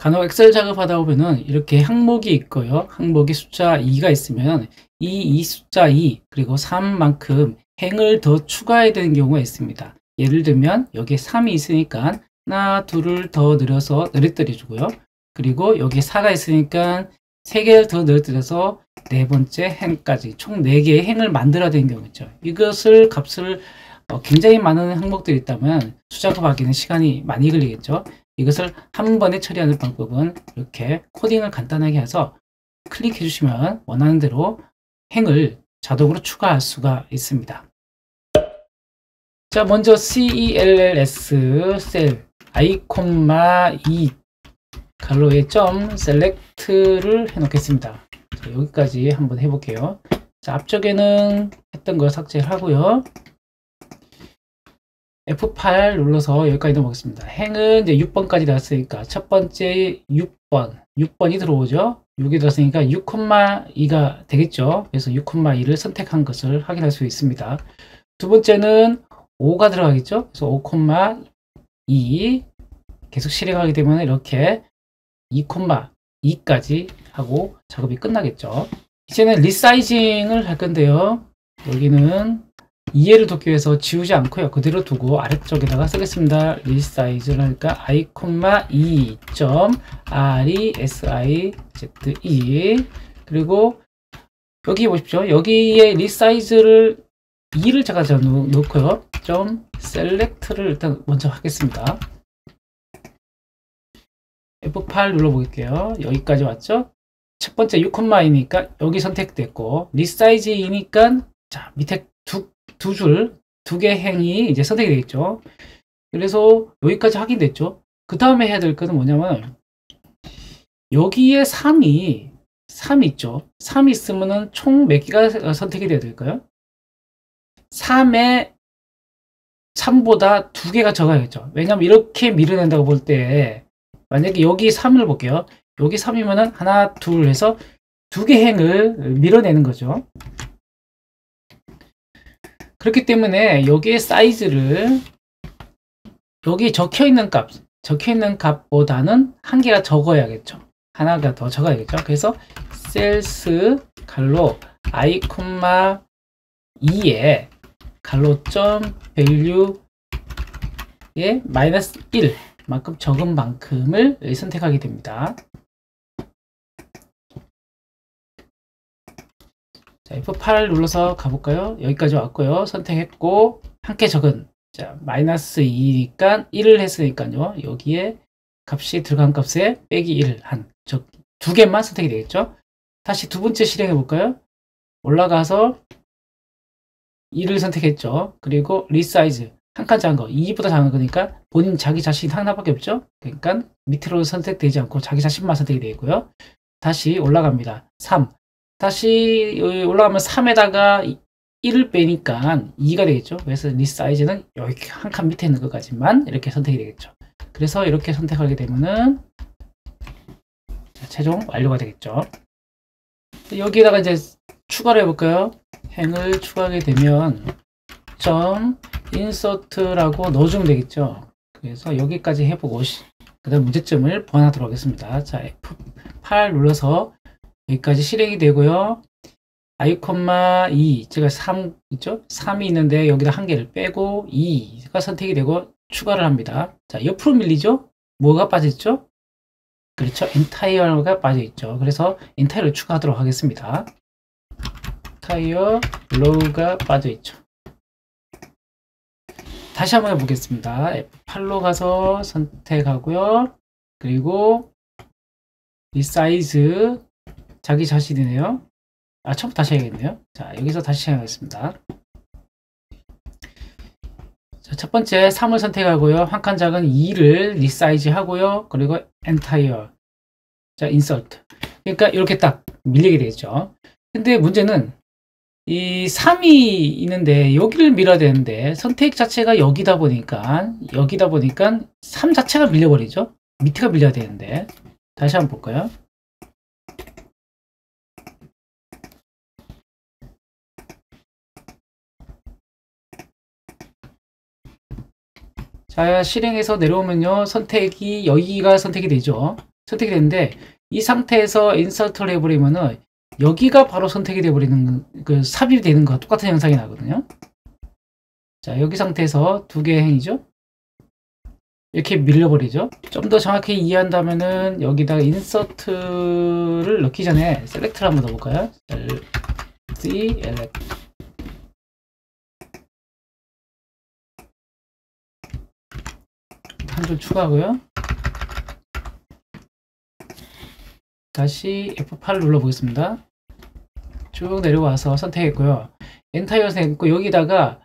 간혹 엑셀 작업하다 보면은 이렇게 항목이 있고요. 항목이 숫자 2가 있으면 이 숫자 2 그리고 3만큼 행을 더 추가해야 되는 경우가 있습니다. 예를 들면 여기에 3이 있으니까 하나 둘을 더 늘려서 늘어뜨려 주고요. 그리고 여기에 4가 있으니까 3개를 더 늘어뜨려서 네 번째 행까지 총 4개의 행을 만들어야 되는 경우 있죠. 이것을 값을 굉장히 많은 항목들이 있다면 수작업하기는 시간이 많이 걸리겠죠. 이것을 한 번에 처리하는 방법은 이렇게 코딩을 간단하게 해서 클릭해 주시면 원하는 대로 행을 자동으로 추가할 수가 있습니다. 자, 먼저 CELLS 셀 I, 2 갈로에 점 select를 해 놓겠습니다. 자, 여기까지 한번 해볼게요. 자, 앞쪽에는 했던 거 삭제를 하고요. F8 눌러서 여기까지 넘어가겠습니다. 행은 이제 6번까지 나왔으니까 첫 번째 6번이 들어오죠. 6이 들어왔으니까 6,2가 되겠죠. 그래서 6,2를 선택한 것을 확인할 수 있습니다. 두 번째는 5가 들어가겠죠. 그래서 5,2 계속 실행하게 되면 이렇게 2,2까지 하고 작업이 끝나겠죠. 이제는 리사이징을 할 건데요. 여기는 이해를 돕기 위해서 지우지 않고요. 그대로 두고 아래쪽에다가 쓰겠습니다. 리사이즈를 하니까 i,2.resize 그리고 여기 보십시오. 여기에 리사이즈를 2를 제가 넣고요. 좀 select를 일단 먼저 하겠습니다. F8 눌러볼게요. 여기까지 왔죠? 첫 번째 6,2니까 여기 선택됐고 리사이즈이니까 자 밑에 두 줄, 두 개 행이 이제 선택이 되겠죠. 그래서 여기까지 확인됐죠. 그 다음에 해야 될 거는 뭐냐면 여기에 3이 있죠. 3이 있으면은 총 몇 개가 선택이 돼야 될까요? 3보다 두 개가 적어야겠죠. 왜냐면 이렇게 밀어낸다고 볼 때 만약에 여기 3을 볼게요. 여기 3이면은 하나, 둘 해서 두 개 행을 밀어내는 거죠. 그렇기 때문에 여기에 사이즈를 여기 적혀있는 값보다는 한 개가 적어야겠죠. 하나가 더 적어야겠죠. 그래서 셀스 갈로 i,2에 갈로점 value에 마이너스 1 만큼 적은 만큼을 선택하게 됩니다. 자, F8 눌러서 가볼까요? 여기까지 왔고요. 선택했고 함께 적은 자 마이너스 2니까 1을 했으니까요. 여기에 값이 들어간 값에 빼기 1 한 두 개만 선택이 되겠죠. 다시 두 번째 실행해 볼까요? 올라가서 2를 선택했죠. 그리고 리사이즈 한 칸 작은 거 2보다 작은 거니까 본인 자기 자신 하나밖에 없죠. 그러니까 밑으로 선택되지 않고 자기 자신만 선택이 되고요. 다시 올라갑니다. 3 다시 올라가면 3에다가 1을 빼니까 2가 되겠죠. 그래서 리사이즈는 여기 한 칸 밑에 있는 것까지만 이렇게 선택이 되겠죠. 그래서 이렇게 선택하게 되면은 최종 완료가 되겠죠. 여기에다가 이제 추가를 해볼까요? 행을 추가하게 되면 점 인서트라고 넣어주면 되겠죠. 그래서 여기까지 해보고 그 다음 문제점을 보완하도록 하겠습니다. 자, F8 눌러서 여기까지 실행이 되고요. i,2 제가 3 있죠? 3이 있는데 여기다 한 개를 빼고 2가 선택이 되고 추가를 합니다. 자, 옆으로 밀리죠? 뭐가 빠져있죠? 그렇죠. entire가 빠져있죠. 그래서 entire를 추가하도록 하겠습니다. entire row가 빠져있죠. 다시 한번 해보겠습니다. F8로 가서 선택하고요. 그리고 resize 자기 자신이네요. 처음부터 다시 해야겠네요. 자, 여기서 다시 시작하겠습니다. 자, 첫 번째 3을 선택하고요. 한 칸 작은 2를 리사이즈 하고요. 그리고 entire. 자, insert. 그러니까 이렇게 딱 밀리게 되죠. 근데 문제는 이 3이 있는데 여기를 밀어야 되는데 선택 자체가 여기다 보니까 3 자체가 밀려버리죠. 밑에가 밀려야 되는데 다시 한번 볼까요? 자, 실행해서 내려오면요. 선택이 여기가 선택이 되죠. 선택이 됐는데 이 상태에서 인서트를 해버리면은 여기가 바로 선택이 돼버리는 그 삽입이 되는 거와 똑같은 현상이 나거든요. 자, 여기 상태에서 두 개의 행이죠. 이렇게 밀려버리죠. 좀 더 정확히 이해한다면은 여기다가 인서트를 넣기 전에 셀렉트를 한번 넣어볼까요? select 한 줄 추가하고요. 다시 F8 눌러보겠습니다. 쭉 내려와서 선택했고요. 엔터 선택했고 여기다가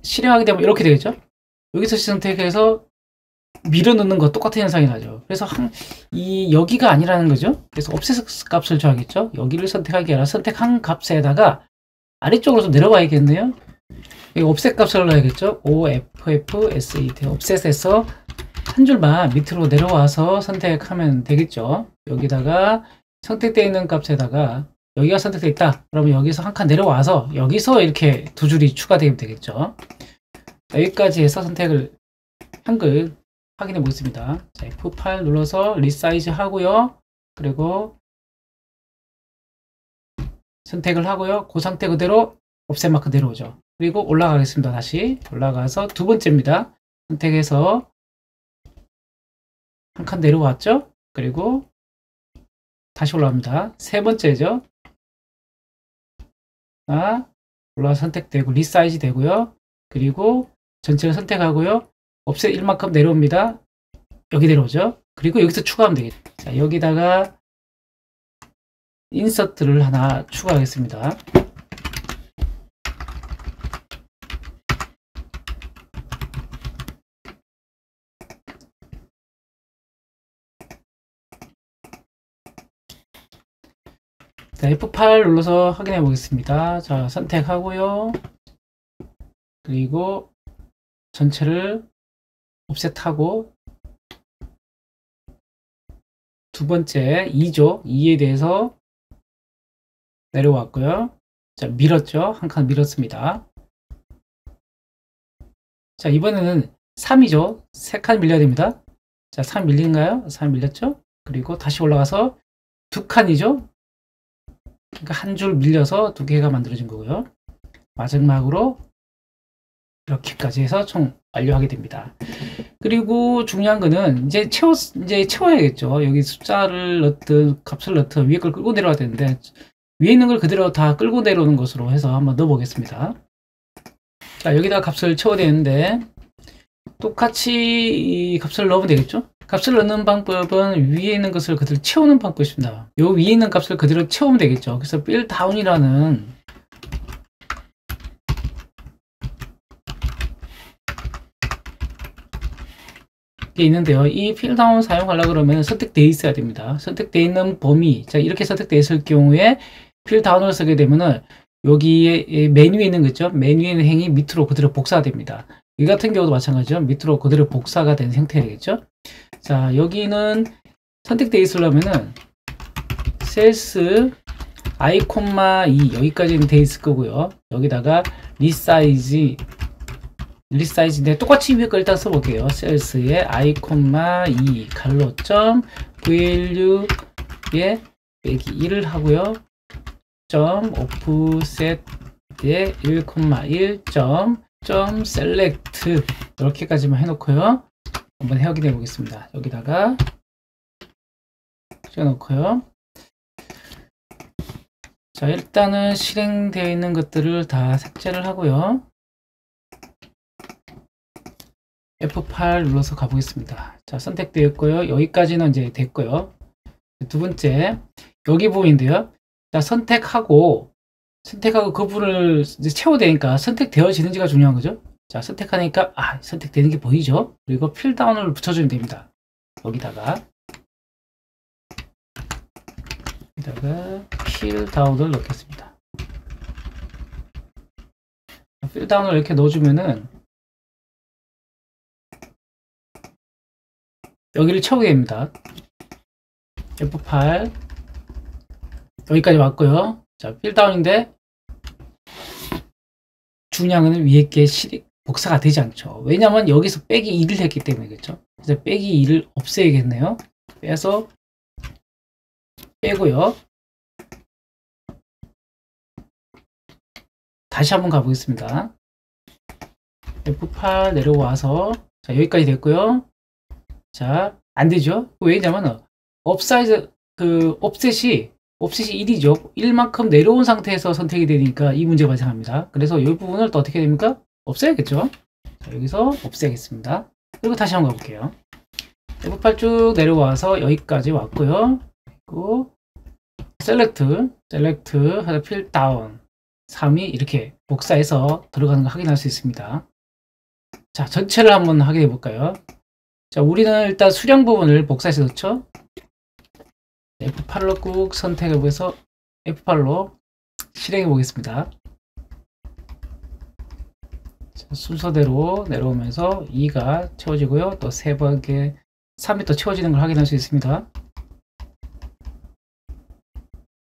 실행하게 되면 이렇게 되겠죠. 여기서 선택해서 밀어넣는 거 똑같은 현상이 나죠. 그래서 여기가 아니라는 거죠. 그래서 offset 값을 줘야겠죠. 여기를 선택하기 아니라 선택한 값에다가 아래쪽으로 좀 내려와야겠네요. 여기 offset 값을 넣어야겠죠. OFFSET offset에서 한 줄만 밑으로 내려와서 선택하면 되겠죠. 여기다가 선택되어 있는 값에다가 여기가 선택되어 있다. 그러면 여기서 한 칸 내려와서 여기서 이렇게 두 줄이 추가되면 되겠죠. 여기까지 해서 선택을 한글 확인해 보겠습니다. 자, F8 눌러서 리사이즈 하고요. 그리고 선택을 하고요. 그 상태 그대로 offset 마크 내려오죠. 그리고 올라가겠습니다. 다시 올라가서 두 번째입니다. 선택해서 한 칸 내려왔죠. 그리고 다시 올라갑니다. 세 번째죠. 올라가 선택되고 리사이즈 되고요. 그리고 전체를 선택하고요. offset 1만큼 내려옵니다. 여기 내려오죠. 그리고 여기서 추가하면 되겠죠. 자, 여기다가 인서트를 하나 추가하겠습니다. 자, F8 눌러서 확인해 보겠습니다. 자, 선택하고요. 그리고 전체를 offset하고 두 번째 2죠. 2에 대해서 내려왔고요. 자, 밀었죠. 한 칸 밀었습니다. 자, 이번에는 3이죠. 3칸 밀려야 됩니다. 자, 3 밀린가요? 3 밀렸죠. 그리고 다시 올라가서 두 칸이죠. 그러니까 한 줄 밀려서 두 개가 만들어진 거고요. 마지막으로 이렇게까지 해서 총 완료하게 됩니다. 그리고 중요한 거는 이제 채워야겠죠. 여기 숫자를 넣든 값을 넣든 위에 걸 끌고 내려와야 되는데 위에 있는 걸 그대로 다 끌고 내려오는 것으로 해서 한번 넣어 보겠습니다. 자, 여기다 값을 채워야 되는데 똑같이 이 값을 넣으면 되겠죠. 값을 넣는 방법은 위에 있는 것을 그대로 채우는 방법입니다. 요 위에 있는 값을 그대로 채우면 되겠죠. 그래서 fill down이라는 게 있는데요. 이 fill down 사용하려고 그러면 선택되어 있어야 됩니다. 선택되어 있는 범위, 자, 이렇게 선택되어 있을 경우에 fill down을 쓰게 되면은 여기에 메뉴에 있는 거 있죠. 메뉴에 있는 행이 밑으로 그대로 복사가 됩니다. 이 같은 경우도 마찬가지죠. 밑으로 그대로 복사가 된 형태 되겠죠. 자, 여기는 선택되어 있으려면은 셀스 i,2 여기까지는 돼 있을 거고요. 여기다가 리사이즈인데 똑같이 위에 거 일단 써볼게요. 셀스에 i,2 갈로점 value에 빼기 1을 하고요. 점 offset에 1,1 점 select 이렇게까지만 해놓고요. 한번 확인해 보겠습니다. 여기다가 찍어놓고요. 자, 일단은 실행되어 있는 것들을 다 삭제를 하고요. F8 눌러서 가보겠습니다. 자, 선택되었고요. 여기까지는 이제 됐고요. 두 번째, 여기 부분인데요. 자, 선택하고 그 부분을 이제 채워야 되니까 선택되어지는지가 중요한 거죠. 자, 선택하니까, 선택되는 게 보이죠? 그리고 fill down을 붙여주면 됩니다. 여기다가 fill down을 넣겠습니다. fill down을 이렇게 넣어주면은 여기를 채우게 됩니다. F8 여기까지 왔고요. 자, fill down인데 중요한 거는 위에 게 복사가 되지 않죠. 왜냐면 여기서 빼기 2를 했기 때문에 그렇죠. 그래서 빼기 2를 없애야겠네요. 빼서 빼고요. 다시 한번 가보겠습니다. F8 내려와서 자, 여기까지 됐고요. 자, 안 되죠? 왜냐면 업사이즈 옵셋이 1이죠. 1만큼 내려온 상태에서 선택이 되니까 이 문제가 발생합니다. 그래서 이 부분을 또 어떻게 됩니까? 없애야겠죠? 자, 여기서 없애야겠습니다. 그리고 다시 한번 가볼게요. F8 쭉 내려와서 여기까지 왔고요. 그리고 셀렉트 하다 필 다운 3이 이렇게 복사해서 들어가는 거 확인할 수 있습니다. 자, 전체를 한번 확인해 볼까요? 자, 우리는 일단 수량 부분을 복사해서 넣죠. F8로 꾹 선택해 보면서 F8로 실행해 보겠습니다. 자, 순서대로 내려오면서 2가 채워지고요. 또 3번에 3이 또 채워지는 걸 확인할 수 있습니다.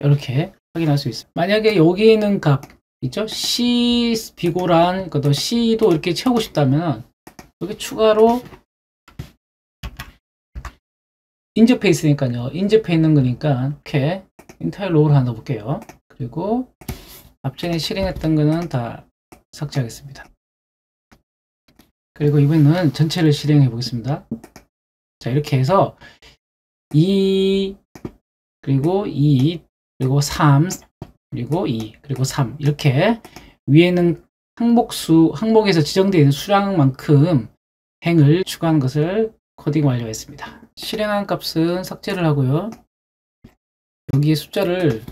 이렇게 확인할 수 있습니다. 만약에 여기 있는 값 있죠? C 비고란 또 C도 이렇게 채우고 싶다면 여기 추가로 인접해 있으니까요. 인접해 있는 거니까 이렇게 인타일 로우를 하나 넣어볼게요. 그리고 앞전에 실행했던 거는 다 삭제하겠습니다. 그리고 이번에는 전체를 실행해 보겠습니다. 자, 이렇게 해서 2 그리고 2 그리고 3 그리고 2 그리고 3 이렇게 위에는 항목에서 지정되어 있는 수량만큼 행을 추가한 것을 코딩 완료했습니다. 실행한 값은 삭제를 하고요. 여기에 숫자를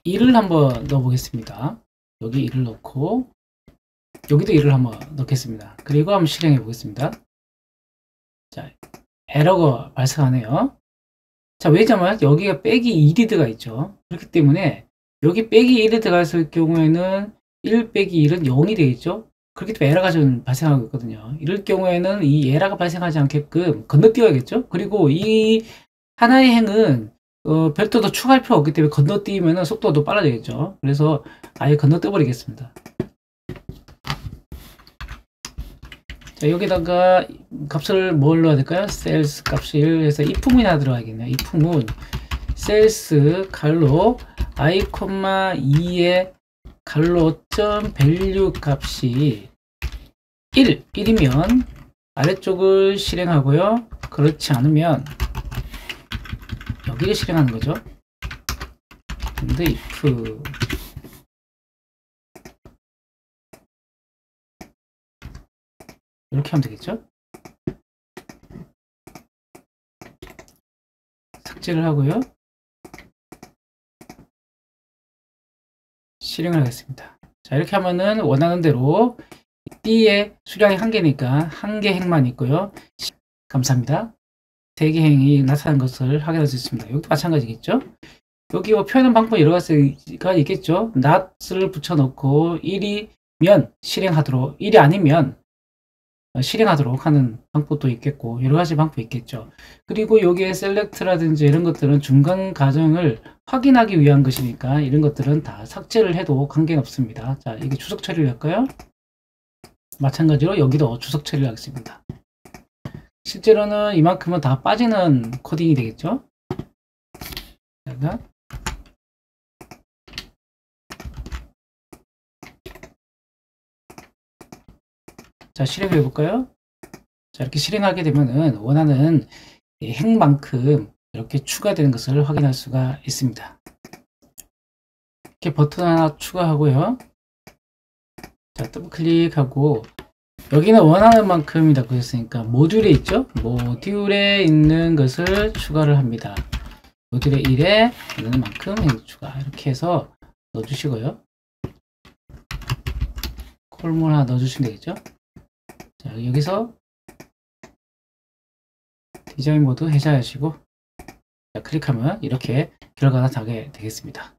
1을 한번 넣어 보겠습니다. 여기 1을 넣고 여기도 1을 한번 넣겠습니다. 그리고 한번 실행해 보겠습니다. 자, 에러가 발생하네요. 자, 왜냐면 여기가 빼기 1이 들어가 있죠. 그렇기 때문에 여기 빼기 1이 들어갔을 경우에는 1 빼기 1은 0이 되겠죠. 그렇기 때문에 에러가 좀 발생하고 있거든요. 이럴 경우에는 이 에러가 발생하지 않게끔 건너뛰어야겠죠. 그리고 이 하나의 행은 별도로 추가할 필요 없기 때문에 건너뛰면 속도도 빨라지겠죠. 그래서 아예 건너뛰어 버리겠습니다. 자, 여기다가 값을 뭘 넣어야 될까요? 셀스 값을 해서 if문이 하나 들어가야겠네요. if문 셀스 갈로 i, 2의 갈로 점 밸류 값이 1이면 아래쪽을 실행하고요. 그렇지 않으면 여기를 실행하는 거죠. 근데 if 이렇게 하면 되겠죠. 삭제를 하고요. 실행을 하겠습니다. 자, 이렇게 하면은 원하는 대로 B의 수량이 1개니까 1개 행만 있고요. 감사합니다. 3개 행이 나타난 것을 확인할 수 있습니다. 여기도 마찬가지겠죠. 여기 표현한 방법이 여러 가지가 있겠죠. not을 붙여놓고 1이면 실행하도록, 1이 아니면 실행하도록 하는 방법도 있겠고 여러 가지 방법이 있겠죠. 그리고 여기에 셀렉트라든지 이런 것들은 중간 과정을 확인하기 위한 것이니까 이런 것들은 다 삭제를 해도 관계는 없습니다. 자, 이게 주석 처리를 할까요? 마찬가지로 여기도 주석 처리를 하겠습니다. 실제로는 이만큼은 다 빠지는 코딩이 되겠죠. 자, 실행해 볼까요? 자, 이렇게 실행하게 되면은 원하는 행만큼 이렇게 추가되는 것을 확인할 수가 있습니다. 이렇게 버튼 하나 추가하고요. 자, 더블 클릭하고 여기는 원하는 만큼이라고 했으니까 모듈에 있죠? 모듈에 있는 것을 추가를 합니다. 모듈의 1에 있는 만큼 행 추가 이렇게 해서 넣어주시고요. 콜물 하나 넣어주시면 되겠죠? 자, 여기서 디자인 모드 해제하시고 자, 클릭하면 이렇게 결과가 나게 되겠습니다.